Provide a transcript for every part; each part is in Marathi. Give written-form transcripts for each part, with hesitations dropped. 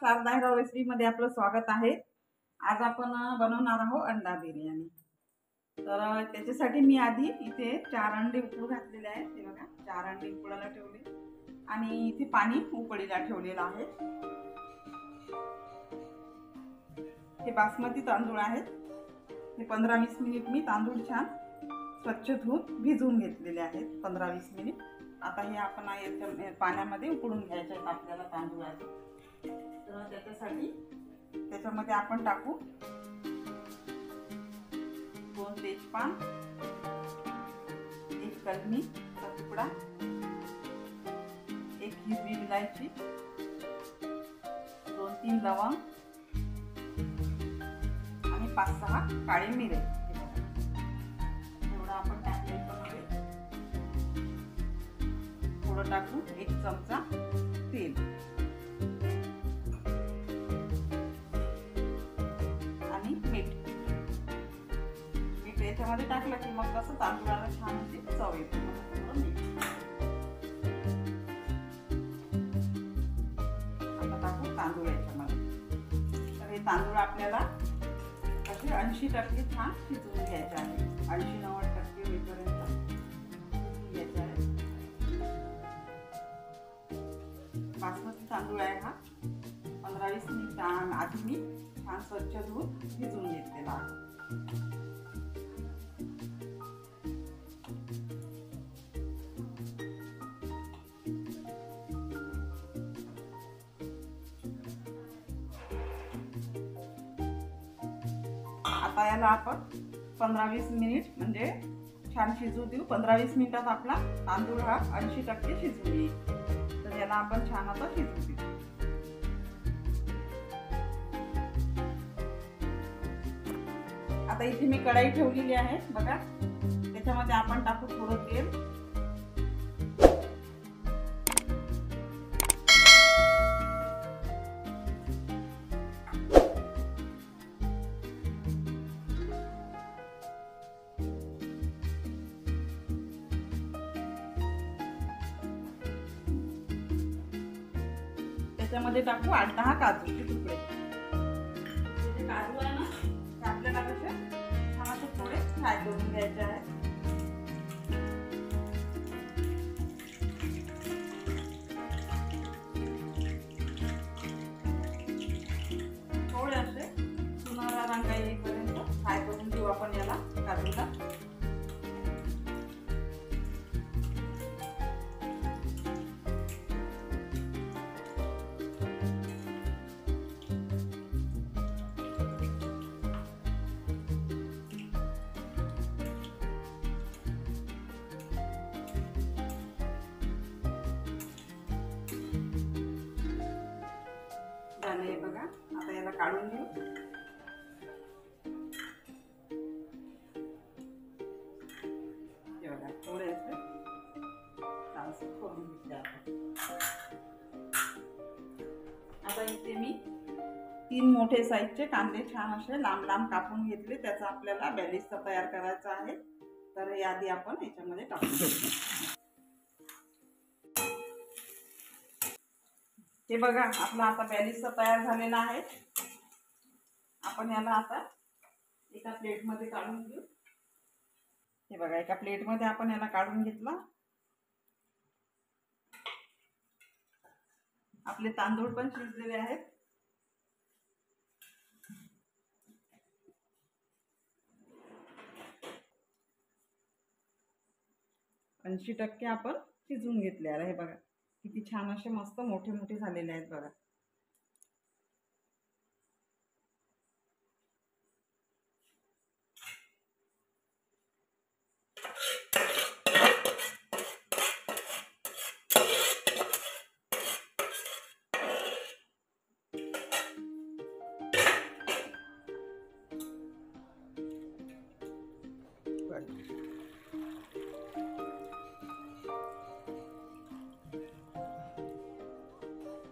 शारदा हिराव रेसिपीमध्ये आपलं स्वागत आहे। आज आपण बनवणार आहोत अंडा बिर्याणी। तर त्याच्यासाठी मी आधी इथे 4 अंडे उकडू घातलेले आहेत। हे बघा 4 अंडे उकडायला ठेवले आणि इथे पाणी उकळीला ठेवलेलं आहे। हे बासमती तांदूळ आहेत। हे 15-20 मिनिट मी तांदूळ छान स्वच्छ धुवून भिजवून घेतलेले आहेत 15-20 मिनिट। आता हे आपण याच्या पाण्यामध्ये उकळून घ्यायचे आहेत आपल्याला तांदूळ आहे। तर त्याच्यामध्ये आपण टाकू 2 तेजपान, 1 कलमीचा तुकडा, 1 हिरवी इलायची, 2-3 लवंग आणि 5-6 काळे मिरे। एवढं आपण टाकल्याच्यामध्ये थोडं टाकू 1 चमचा तेल आणि मीठ याच्यामध्ये टाकलं की मग कसं तांदूळाला छान अशी चव येते। आता टाकू तांदूळ याच्यामध्ये। तर हे तांदूळ आपल्याला असे 80% छान शिजवून घ्यायचे आहे। 80-90% होईपर्यंत शिजवून घ्यायचे आहे। बासमती तांदूळ आहे हा 15-20 मिनिट आधी मी छान स्वच्छ धुवून भिजवून घेतलेला आहे। आता याला आपण 15-20 मिनिट म्हणजे छान शिजू देऊ। 15-20 मिनिटात आपला तांदूळ हा 80% शिजून येईल। तर याला आपण छान आता शिजू देऊ। आता इथे मी कढई ठेवलेली आहे बघा। त्याच्यामध्ये आपण टाकू थोडं तेल, त्याच्यामध्ये टाकू 8-10 काजूचे तुकडे। जे काजू आहे ना ते आपल्याला कसे छान असे थोडे फ्राय करून घ्यायचे आहेत। थोडे असे सुनहरा रंग येईपर्यंत फ्राय करून घेऊ आपण याला काजूला। झाले बघा। आता याला काढून घेऊ। हे बघा थोडे असे छानसे करून घेतले आपण। आता इथे मी 3 मोठे साईजचे कांदे छान असे लांब लांब कापून घेतले। त्याचा आपल्याला बॅलिस्ता तयार करायचा आहे। तर हे आधी आपण याच्यामध्ये टाकून घेऊ। हे बघा आपला आता बॅलिस्ता तयार झालेला आहे। आपण याला आता एका प्लेट मध्ये काढून घेऊ। हे बघा एका प्लेट मध्ये आपण याला काढून घेतला। आपले तांदूळ पण शिजलेले आहेत। ऐंशी टक्के आपण शिजवून घेतले आहे। हे बघा किती छान असे मस्त मोठे मोठे झालेले आहेत बघा।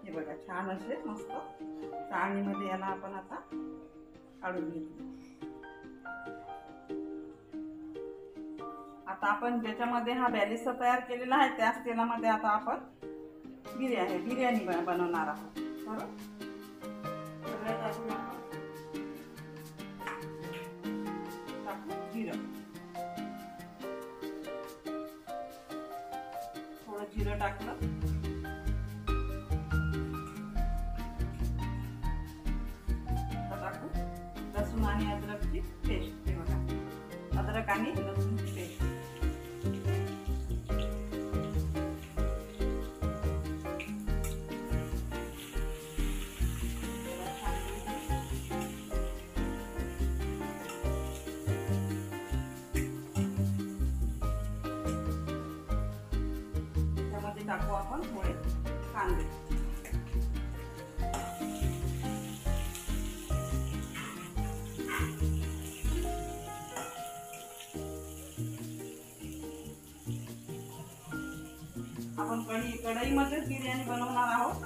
हे बघा छान असे मस्त चाळणीमध्ये याला आपण आता काढून घेऊ। आता आपण ज्याच्यामध्ये हा बॅलिस्ता तयार केलेला आहे त्याच तेलामध्ये आता आपण बिर्याणी बनवणार आहोत। बरोबर जिरं टाकलं, टाकू लसूण आणि अद्रकची पेस्ट. हे बघा, अद्रक आणि लसूणची पेस्ट. त्यामध्ये टाकू आपण थोडे कांदे. आपण कढईमध्येच बिर्याणी बनवणार आहोत.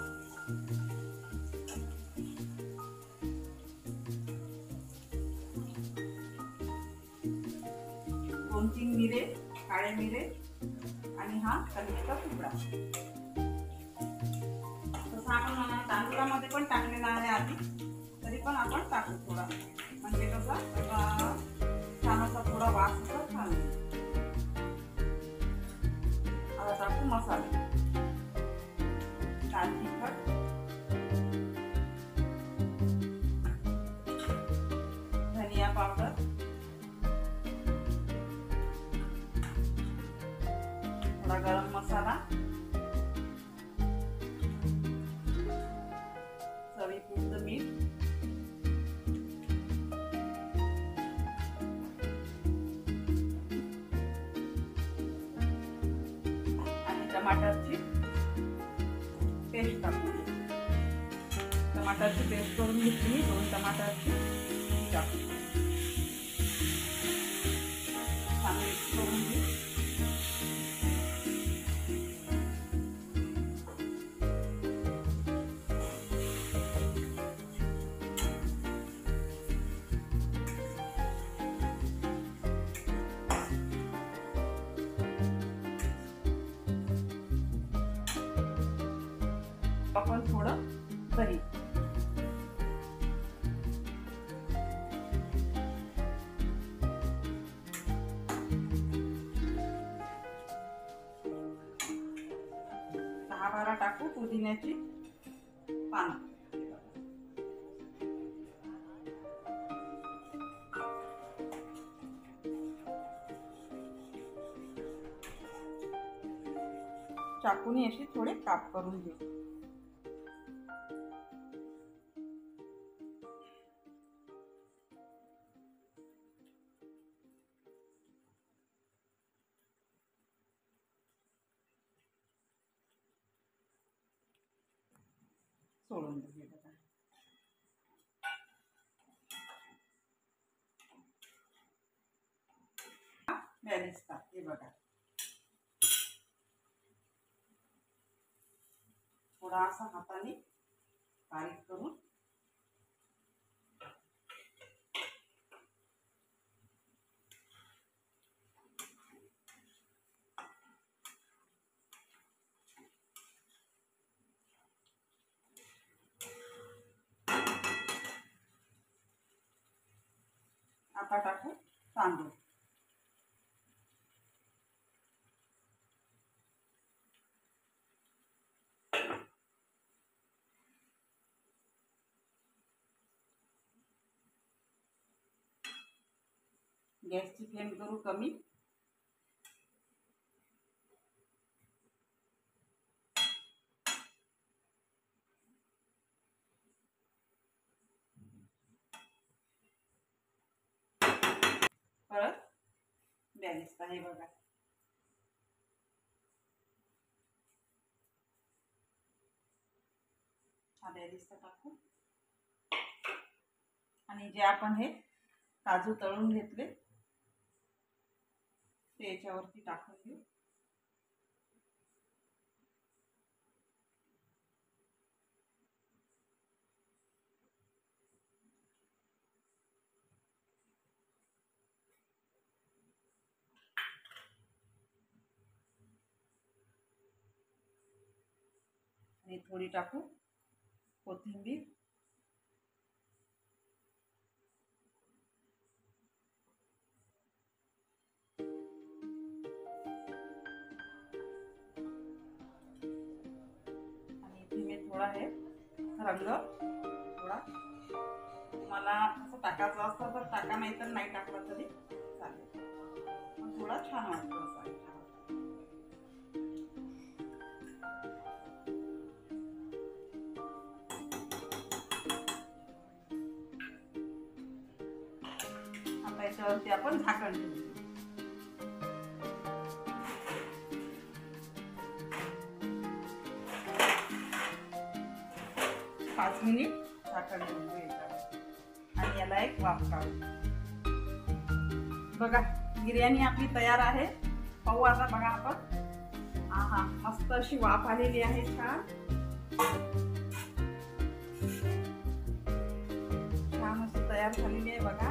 दोन तीन मिरे, काळे मिरे आणि हा कलिंगडचा तुकडा. तसं आपण तांदूळामध्ये पण टाकलेला आहे आधी, तरी पण आपण टाकू थोडा, म्हणजे कसा छान असा थोडा वास असा छान. आता टाकू मसाले. लाल तिखट, धनिया पावडर, थोडा गरम मसाला, चवीपुरतं मीठ, आणि टमाटरची पेस्ट टाकू. टमाटरची पेस्ट करून घेतली, 2 टमाटरची टाकू. छान मिक्स करून घेऊ. आपण थोडं दही, दहा बारा टाकू पुदिन्याची पानं. चाकूने अशी थोडे काप करून घेऊ. सोडून देऊ. बघा, बॅरिस्ता. हे बघा, थोडा असा हाताने बारीक करून आता टाकू तांदूळ. गॅसची फ्लेम करू कमी. परत बॅरिस्ता. हे बघा, हा बॅरिस्ता टाकू. आणि जे आपण हे काजू तळून घेतले ते याच्यावरती टाकून घेऊ. आणि थोडी टाकू कोथिंबीर. रंग थोडा तुम्हाला असं टाकायचं असतं तर टाका, नाही तर नाही टाकलं तरी चालेल, पण थोडा छान वाटतो असा. आता याच्यावरती आपण झाकण ठेवू. 5 मिनिट झाकण ठेवू याच्यावर आणि याला एक वाफ काढू. बघा बिर्याणी आपली तयार आहे. पाहू आता बघा आपण. आहा, मस्त अशी वाफ आलेली आहे. छान छान अशी तयार झालेली आहे बघा,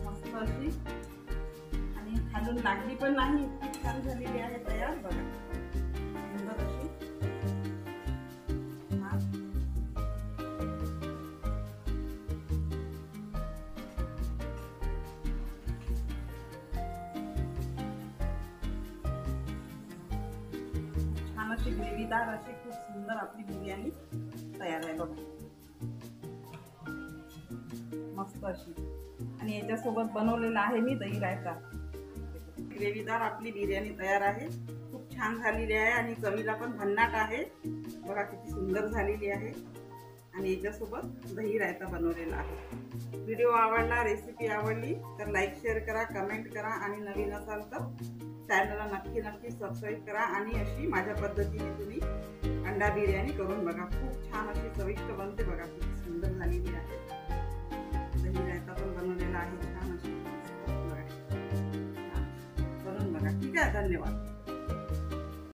मस्त अशी. आणि खालून लागली पण नाही, इतकी छान झालेली आहे तयार बघा, सुंदर अशी. छान अशी ग्रेव्हीदार अशी खूप सुंदर आपली बिर्याणी तयार आहे बघा, मस्त अशी. आणि याच्यासोबत बनवलेला आहे मी दही रायता. ग्रेव्हीदार आपली बिर्याणी तयार आहे, खूप छान झालेली आहे आणि चवीला पण भन्नाट आहे बघा, किती सुंदर झालेली आहे. आणि याच्यासोबत दही रायता बनवलेला आहे. व्हिडिओ आवडला, रेसिपी आवडली तर लाईक शेअर करा, कमेंट करा आणि नवीन असाल तर चॅनलला नक्की सबस्क्राईब करा. आणि अशी माझ्या पद्धतीने तुम्ही अंडा बिर्याणी करून बघा, खूप छान अशी चविष्ट बनते बघा, किती सुंदर झालेली आहे. दही रायता पण बनवलेला आहे छान अशी, बनवून बघा. ठीक आहे, धन्यवाद.